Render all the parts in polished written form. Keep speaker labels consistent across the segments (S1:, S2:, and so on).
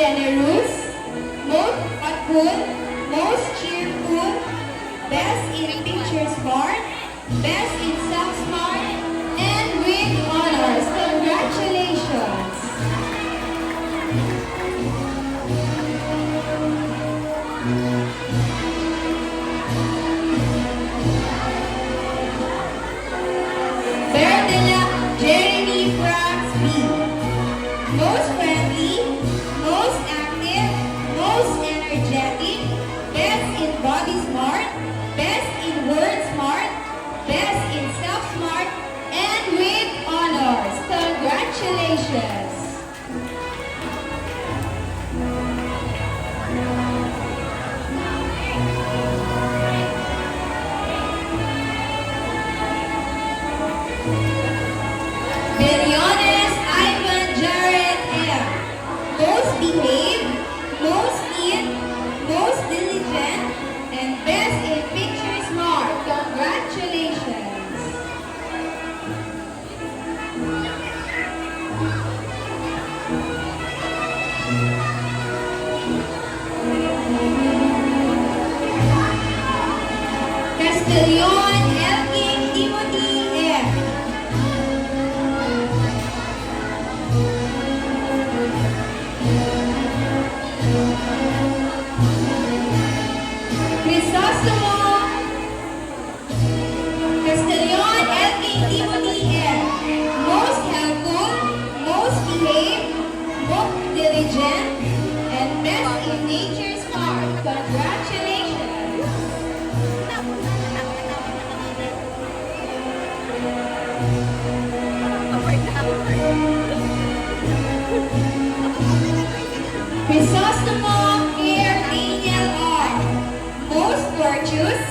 S1: generous, most thoughtful, most cheerful, best in picture smart, best in self-smart, and with honors. Congratulations! Berdela Jeremy Franz B. Most friendly, most active, most energetic, best in body smart, best in word smart, best in self-smart, and with honors. Congratulations! Biliones Ivan Jared M. Most behaved, most neat, most diligent, and best in picture smart. Congratulations! Castellon Elking Timothy M. Crisostomo Castellon Elking Timothy M. Most helpful, most behaved, most diligent, and best in nature smart. Congratulations! Crisostomo Pierre Daniel R. Most virtuous,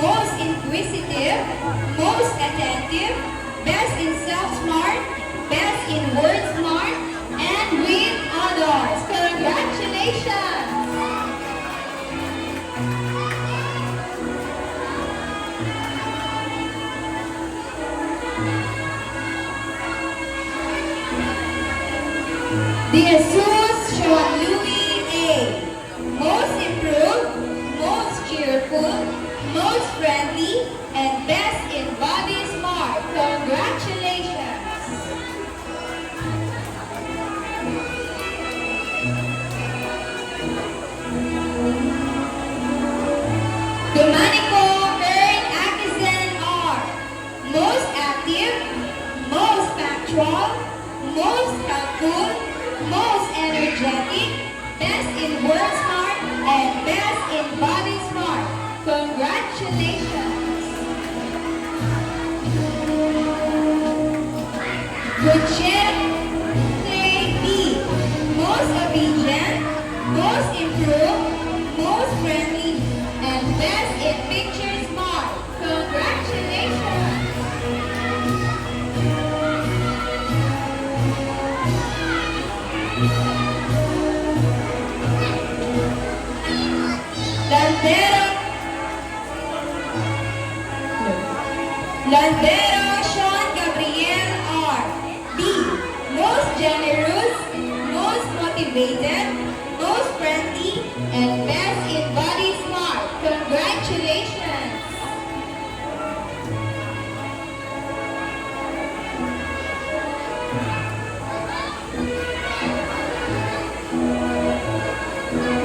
S1: most inquisitive, most attentive, best in self-smart, best in word smart, and with honors. Congratulations! De Jesus Sean Louis A. Most improved, most cheerful, most friendly, and best in body smart. Congratulations! Domenico Ern Akizan R. Most active, most factual, most helpful, most energetic, best in word smart, and best in body smart. Congratulations! Gutierrez B. Most obedient, most improved, most friendly, and best in picture smart. Congratulations! Landero Sean Gabriel R. B. Most generous, most motivated, most friendly, and best in body smart. Congratulations!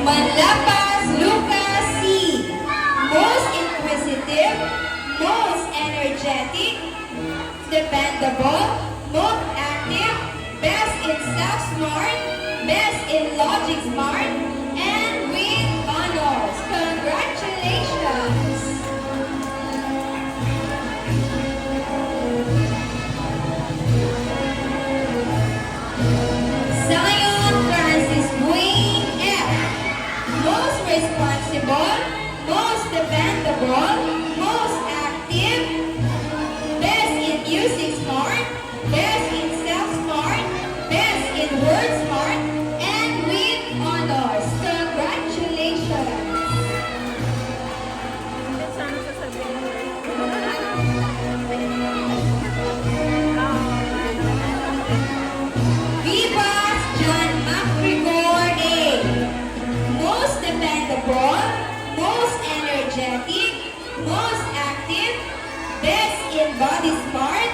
S1: Manlapas Lucas C. Most inquisitive, most energetic, dependable, most active, best in self-smart, best in logic smart, and with honors. Congratulations! Zion Francis Wayne F. Most responsible, most dependable, most active, best in music smart, best in self-smart, best in word smart, and with honors. body smart,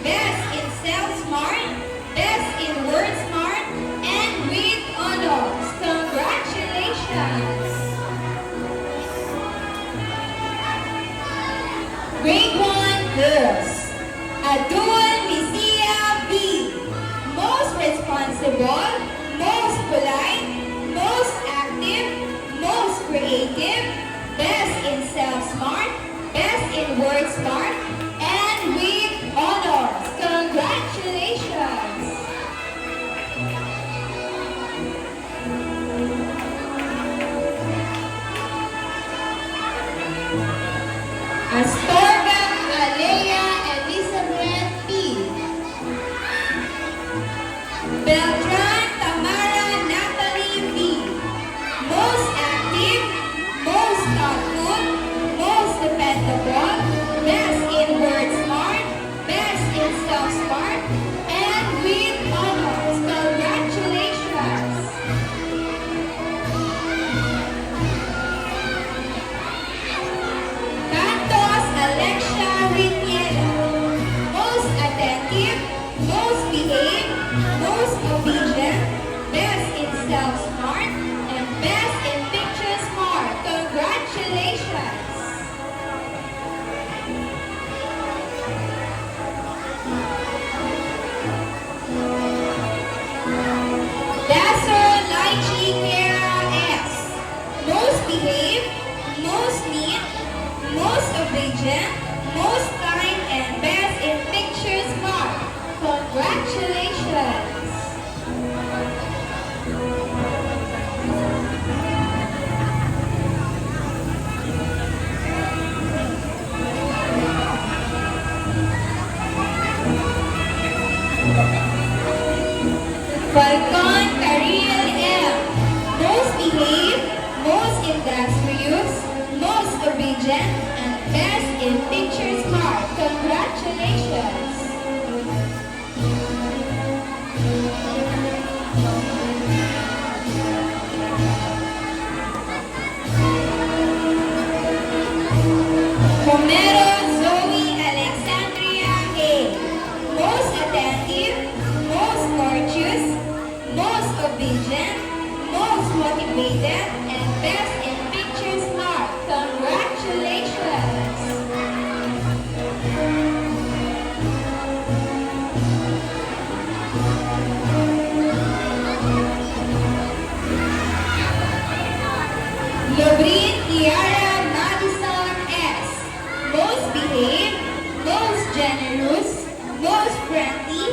S1: best in self-smart, best in word smart, and with honors. Congratulations! Grade 1 girls. Adul Misia B. Most responsible, most polite, most active, most creative, best in self-smart, best in word smart, and with honors. Congratulations! Astorga Alea Elizabeth P. Beltran Tamara Natalie B. Most active, most thoughtful, most dependable, best in word smart, best in self-smart, and with honors. Congratulations! Cantos Alexia Riniela. Most attentive, most behaved, most obedient, best in self-smart, and best in picture smart. Congratulations! Dasser Lychee Kara S. Most behaved, most neat, most obedient, most kind, and best in picture smart. Congratulations! Falcon Cariel M. Most behaved, most industrious, most obedient, and best in picture smart. Congratulations! Romero Zoe Alexandria A. Most attentive, most courteous, most obedient, most motivated, and best in picture smart. Congratulations! Lobrin Tiara Madison S. Most behaved, most generous, most friendly,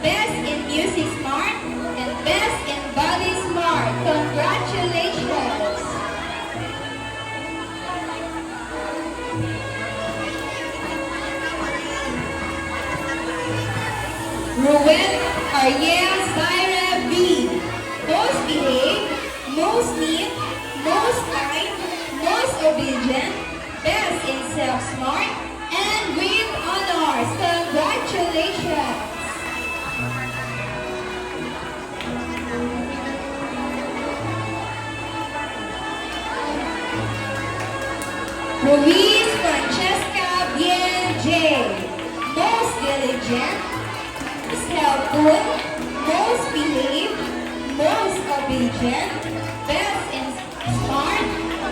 S1: best in music smart, and best in body smart. Congratulations! Ruel Ariel Zaira B. Most behaved, most neat, most kind, most obedient, best in self-smart, and with honors. Congratulations! Ruiz Francesca Bien J. Most diligent, most helpful, most behaved, most obedient, best in smart,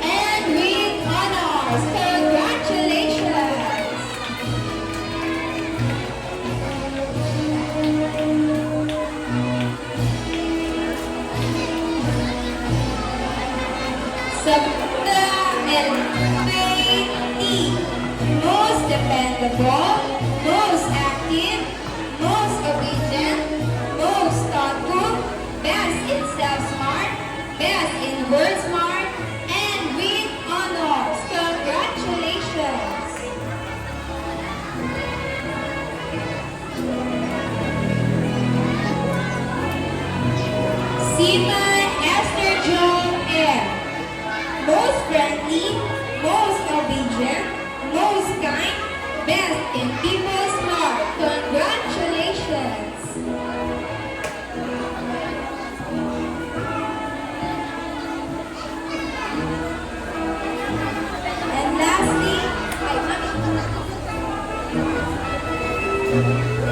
S1: and with honors. Congratulations! Sabta El T. Most dependable, most active, most obedient, most thoughtful, best in self-smart, best in word smart, and with honors. Congratulations! Seaman Esther Joan M. Most friendly, most obedient, most kind, best in people smart. Congratulations! And lastly, And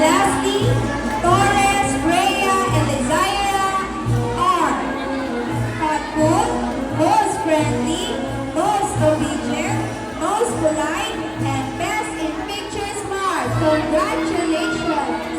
S1: lastly, Torres, Rhea, and Desira are thoughtful, most friendly, most obedient, most polite, and best in picture smart. Congratulations!